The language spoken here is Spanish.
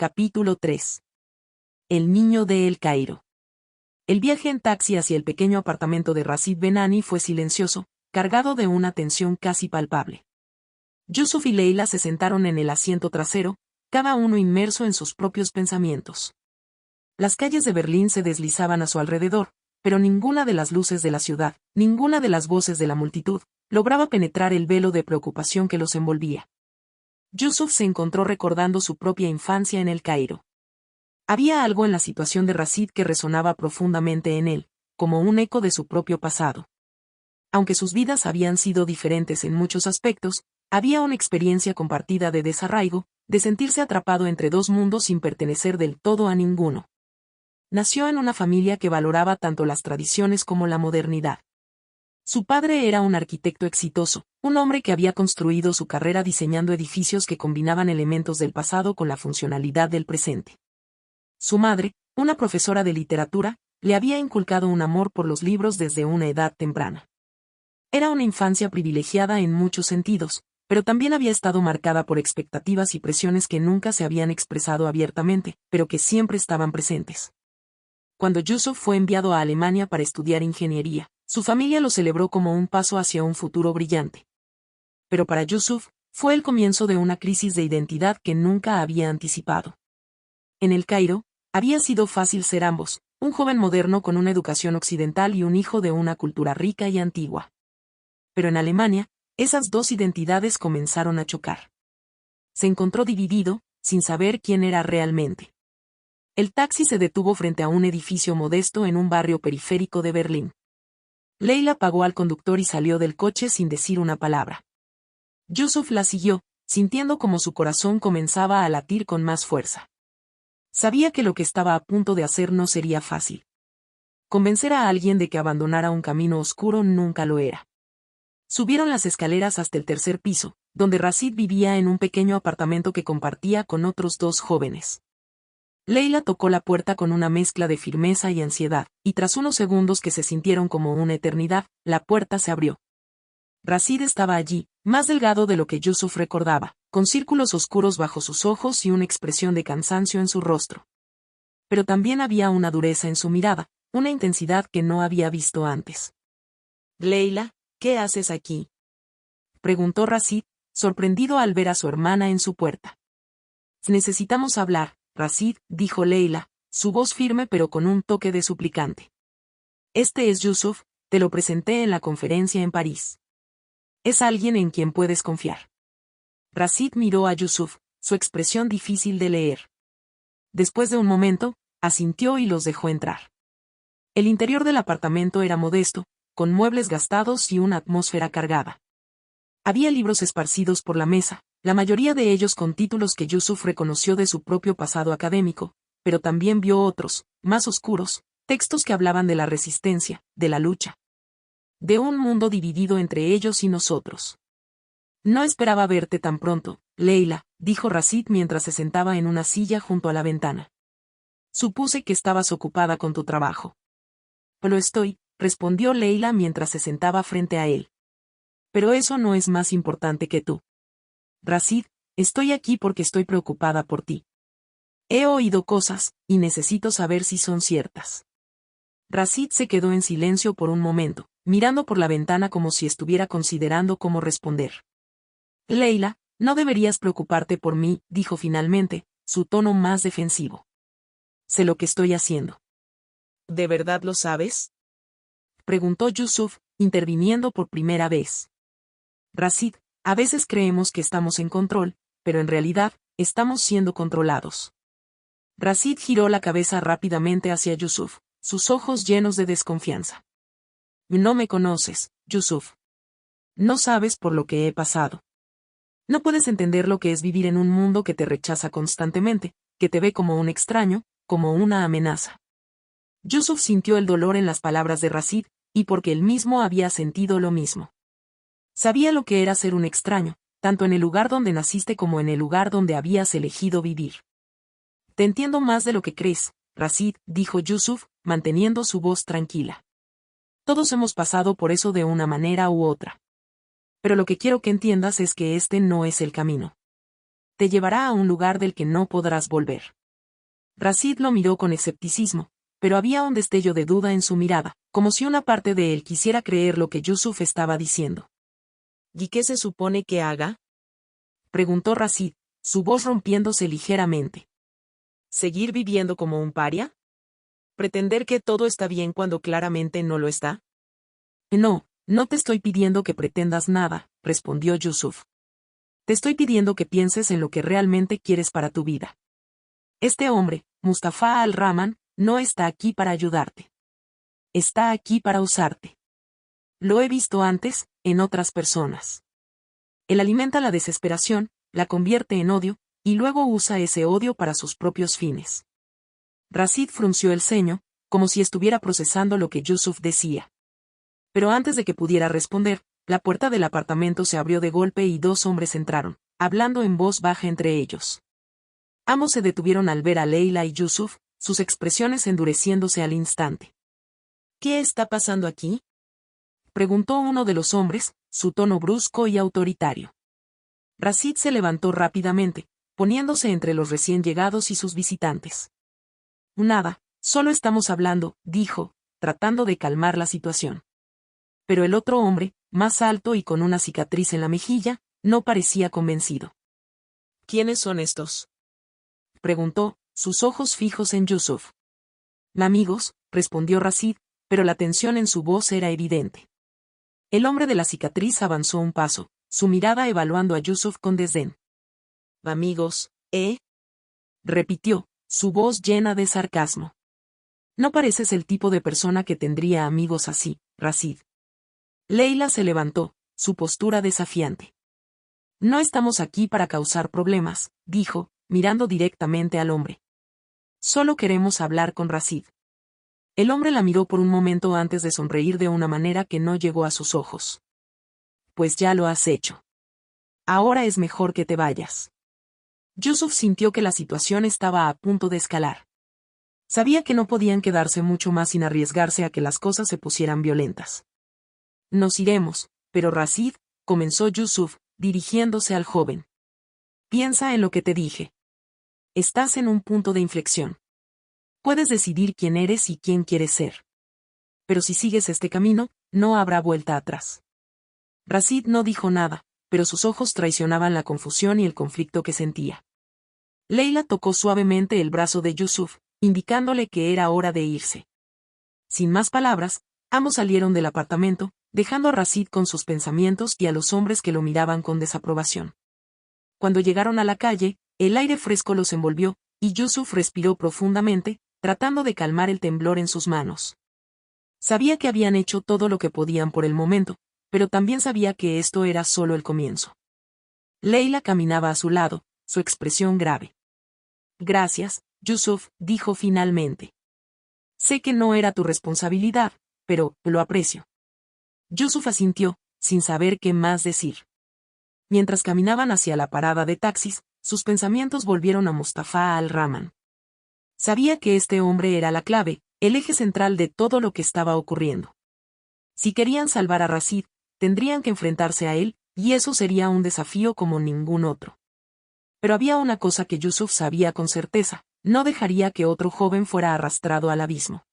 Capítulo 3. El niño de El Cairo. El viaje en taxi hacia el pequeño apartamento de Rashid Benani fue silencioso, cargado de una tensión casi palpable. Yusuf y Leila se sentaron en el asiento trasero, cada uno inmerso en sus propios pensamientos. Las calles de Berlín se deslizaban a su alrededor, pero ninguna de las luces de la ciudad, ninguna de las voces de la multitud, lograba penetrar el velo de preocupación que los envolvía. Yusuf se encontró recordando su propia infancia en El Cairo. Había algo en la situación de Rashid que resonaba profundamente en él, como un eco de su propio pasado. Aunque sus vidas habían sido diferentes en muchos aspectos, había una experiencia compartida de desarraigo, de sentirse atrapado entre dos mundos sin pertenecer del todo a ninguno. Nació en una familia que valoraba tanto las tradiciones como la modernidad. Su padre era un arquitecto exitoso, un hombre que había construido su carrera diseñando edificios que combinaban elementos del pasado con la funcionalidad del presente. Su madre, una profesora de literatura, le había inculcado un amor por los libros desde una edad temprana. Era una infancia privilegiada en muchos sentidos, pero también había estado marcada por expectativas y presiones que nunca se habían expresado abiertamente, pero que siempre estaban presentes. Cuando Yusuf fue enviado a Alemania para estudiar ingeniería, su familia lo celebró como un paso hacia un futuro brillante. Pero para Yusuf, fue el comienzo de una crisis de identidad que nunca había anticipado. En El Cairo, había sido fácil ser ambos, un joven moderno con una educación occidental y un hijo de una cultura rica y antigua. Pero en Alemania, esas dos identidades comenzaron a chocar. Se encontró dividido, sin saber quién era realmente. El taxi se detuvo frente a un edificio modesto en un barrio periférico de Berlín. Leila pagó al conductor y salió del coche sin decir una palabra. Yusuf la siguió, sintiendo como su corazón comenzaba a latir con más fuerza. Sabía que lo que estaba a punto de hacer no sería fácil. Convencer a alguien de que abandonara un camino oscuro nunca lo era. Subieron las escaleras hasta el tercer piso, donde Rashid vivía en un pequeño apartamento que compartía con otros dos jóvenes. Leila tocó la puerta con una mezcla de firmeza y ansiedad, y tras unos segundos que se sintieron como una eternidad, la puerta se abrió. Rashid estaba allí, más delgado de lo que Yusuf recordaba, con círculos oscuros bajo sus ojos y una expresión de cansancio en su rostro. Pero también había una dureza en su mirada, una intensidad que no había visto antes. «Leila, ¿qué haces aquí?», preguntó Rashid, sorprendido al ver a su hermana en su puerta. «Necesitamos hablar», Rashid, dijo Leila, su voz firme pero con un toque de suplicante. «Este es Yusuf, te lo presenté en la conferencia en París. Es alguien en quien puedes confiar». Rashid miró a Yusuf, su expresión difícil de leer. Después de un momento, asintió y los dejó entrar. El interior del apartamento era modesto, con muebles gastados y una atmósfera cargada. Había libros esparcidos por la mesa, la mayoría de ellos con títulos que Yusuf reconoció de su propio pasado académico, pero también vio otros, más oscuros, textos que hablaban de la resistencia, de la lucha. De un mundo dividido entre ellos y nosotros. «No esperaba verte tan pronto, Leila», dijo Rashid mientras se sentaba en una silla junto a la ventana. «Supuse que estabas ocupada con tu trabajo». «Lo estoy», respondió Leila mientras se sentaba frente a él. «Pero eso no es más importante que tú. Rashid, estoy aquí porque estoy preocupada por ti. He oído cosas, y necesito saber si son ciertas». Rashid se quedó en silencio por un momento, mirando por la ventana como si estuviera considerando cómo responder. «Leila, no deberías preocuparte por mí», dijo finalmente, su tono más defensivo. «Sé lo que estoy haciendo». «¿De verdad lo sabes?», preguntó Yusuf, interviniendo por primera vez. «Rashid, a veces creemos que estamos en control, pero en realidad, estamos siendo controlados». Rashid giró la cabeza rápidamente hacia Yusuf, sus ojos llenos de desconfianza. «No me conoces, Yusuf. No sabes por lo que he pasado. No puedes entender lo que es vivir en un mundo que te rechaza constantemente, que te ve como un extraño, como una amenaza». Yusuf sintió el dolor en las palabras de Rashid, y porque él mismo había sentido lo mismo. Sabía lo que era ser un extraño, tanto en el lugar donde naciste como en el lugar donde habías elegido vivir. «Te entiendo más de lo que crees, Rashid», dijo Yusuf, manteniendo su voz tranquila. «Todos hemos pasado por eso de una manera u otra. Pero lo que quiero que entiendas es que este no es el camino. te llevará a un lugar del que no podrás volver. Rashid lo miró con escepticismo, pero había un destello de duda en su mirada, como si una parte de él quisiera creer lo que Yusuf estaba diciendo. ¿Y qué se supone que haga?, preguntó Rashid, su voz rompiéndose ligeramente. ¿Seguir viviendo como un paria? ¿Pretender que todo está bien cuando claramente no lo está? No, no te estoy pidiendo que pretendas nada, respondió Yusuf. Te estoy pidiendo que pienses en lo que realmente quieres para tu vida. Este hombre, Mustafa al-Rahman, no está aquí para ayudarte. Está aquí para usarte. Lo he visto antes, en otras personas. Él alimenta la desesperación, la convierte en odio, y luego usa ese odio para sus propios fines. Rashid frunció el ceño, como si estuviera procesando lo que Yusuf decía. Pero antes de que pudiera responder, la puerta del apartamento se abrió de golpe y dos hombres entraron, hablando en voz baja entre ellos. Ambos se detuvieron al ver a Leila y Yusuf, sus expresiones endureciéndose al instante. ¿Qué está pasando aquí?, preguntó uno de los hombres, su tono brusco y autoritario. Rashid se levantó rápidamente, poniéndose entre los recién llegados y sus visitantes. Nada, solo estamos hablando, dijo, tratando de calmar la situación. Pero el otro hombre, más alto y con una cicatriz en la mejilla, no parecía convencido. ¿Quiénes son estos?, preguntó, sus ojos fijos en Yusuf. Amigos, respondió Rashid, pero la tensión en su voz era evidente. El hombre de la cicatriz avanzó un paso, su mirada evaluando a Yusuf con desdén. Amigos, repitió, su voz llena de sarcasmo. No pareces el tipo de persona que tendría amigos así, Rashid. Leila se levantó, su postura desafiante. No estamos aquí para causar problemas, dijo, mirando directamente al hombre. Solo queremos hablar con Rashid. El hombre la miró por un momento antes de sonreír de una manera que no llegó a sus ojos. Pues ya lo has hecho. Ahora es mejor que te vayas. Yusuf sintió que la situación estaba a punto de escalar. Sabía que no podían quedarse mucho más sin arriesgarse a que las cosas se pusieran violentas. Nos iremos, pero Rashid, comenzó Yusuf, dirigiéndose al joven. Piensa en lo que te dije. Estás en un punto de inflexión. Puedes decidir quién eres y quién quieres ser. Pero si sigues este camino, no habrá vuelta atrás. Rashid no dijo nada, pero sus ojos traicionaban la confusión y el conflicto que sentía. Leila tocó suavemente el brazo de Yusuf, indicándole que era hora de irse. Sin más palabras, ambos salieron del apartamento, dejando a Rashid con sus pensamientos y a los hombres que lo miraban con desaprobación. Cuando llegaron a la calle, el aire fresco los envolvió, y Yusuf respiró profundamente, tratando de calmar el temblor en sus manos. Sabía que habían hecho todo lo que podían por el momento, pero también sabía que esto era solo el comienzo. Leila caminaba a su lado, su expresión grave. Gracias, Yusuf, dijo finalmente. Sé que no era tu responsabilidad, pero lo aprecio. Yusuf asintió, sin saber qué más decir. Mientras caminaban hacia la parada de taxis, sus pensamientos volvieron a Mustafa al-Rahman. Sabía que este hombre era la clave, el eje central de todo lo que estaba ocurriendo. Si querían salvar a Rashid, tendrían que enfrentarse a él, y eso sería un desafío como ningún otro. Pero había una cosa que Yusuf sabía con certeza, no dejaría que otro joven fuera arrastrado al abismo.